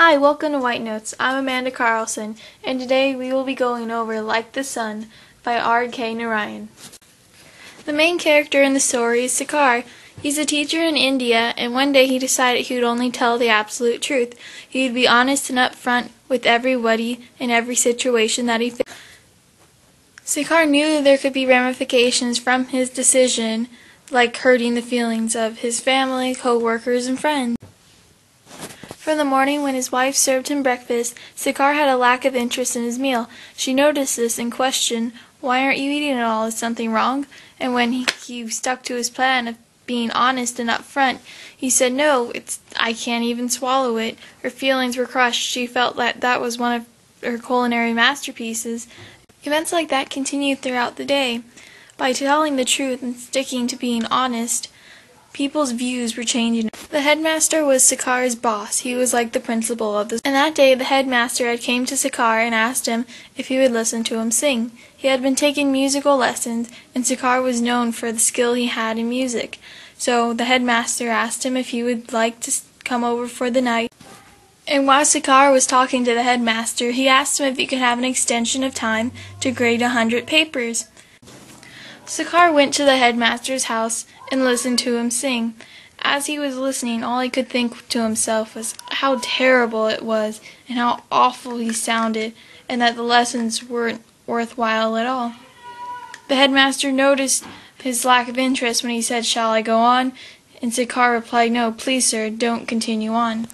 Hi, welcome to White Notes. I'm Amanda Carlson, and today we will be going over Like the Sun by R.K. Narayan. The main character in the story is Sakar. He's a teacher in India, and one day he decided he would only tell the absolute truth. He would be honest and upfront with everybody in every situation that he faced. Sakar knew that there could be ramifications from his decision, like hurting the feelings of his family, co-workers, and friends. From the morning when his wife served him breakfast, Sakar had a lack of interest in his meal. She noticed this and questioned, "Why aren't you eating it all? Is something wrong?" And when he stuck to his plan of being honest and upfront, he said, "No, I can't even swallow it." Her feelings were crushed. She felt that was one of her culinary masterpieces. Events like that continued throughout the day. By telling the truth and sticking to being honest, people's views were changing. The headmaster was Sakar's boss. He was like the principal of the school. And that day the headmaster had came to Sakar and asked him if he would listen to him sing. He had been taking musical lessons, and Sakar was known for the skill he had in music. So the headmaster asked him if he would like to come over for the night. And while Sakar was talking to the headmaster, he asked him if he could have an extension of time to grade 100 papers. Sakar went to the headmaster's house and listened to him sing. As he was listening, all he could think to himself was how terrible it was and how awful he sounded, and that the lessons weren't worthwhile at all. The headmaster noticed his lack of interest when he said, "Shall I go on?" And Sakar replied, "No, please sir, don't continue on."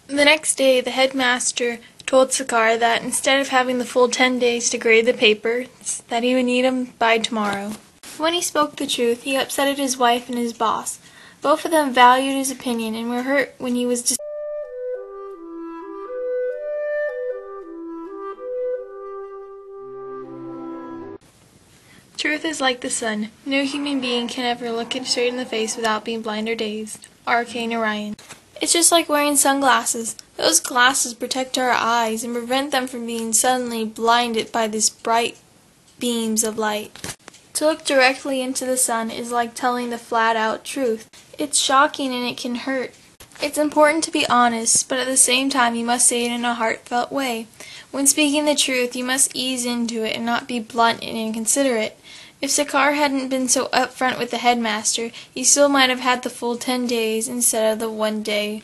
The next day, the headmaster told Sakar that instead of having the full 10 days to grade the papers, that he would need them by tomorrow. When he spoke the truth, he upset his wife and his boss. Both of them valued his opinion and were hurt when he was Truth is like the sun. No human being can ever look it straight in the face without being blind or dazed. R.K. Narayan. It's just like wearing sunglasses. Those glasses protect our eyes and prevent them from being suddenly blinded by these bright beams of light. To look directly into the sun is like telling the flat-out truth. It's shocking and it can hurt. It's important to be honest, but at the same time you must say it in a heartfelt way. When speaking the truth, you must ease into it and not be blunt and inconsiderate. If Sakar hadn't been so upfront with the headmaster, he still might have had the full 10 days instead of the 1 day.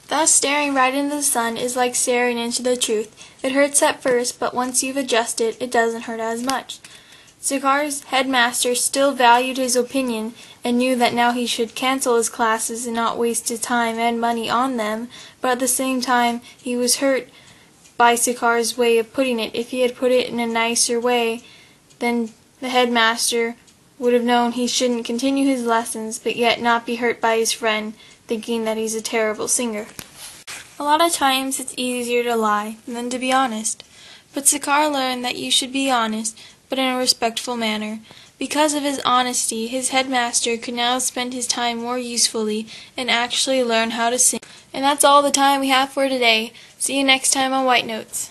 Thus, staring right into the sun is like staring into the truth. It hurts at first, but once you've adjusted, it doesn't hurt as much. Sakar's headmaster still valued his opinion and knew that now he should cancel his classes and not waste his time and money on them, but at the same time he was hurt by Sakar's way of putting it. If he had put it in a nicer way, then the headmaster would have known he shouldn't continue his lessons, but yet not be hurt by his friend thinking that he's a terrible singer. A lot of times it's easier to lie than to be honest, but Sakar learned that you should be honest, but in a respectful manner. Because of his honesty, his headmaster could now spend his time more usefully and actually learn how to sing. And that's all the time we have for today. See you next time on White Notes.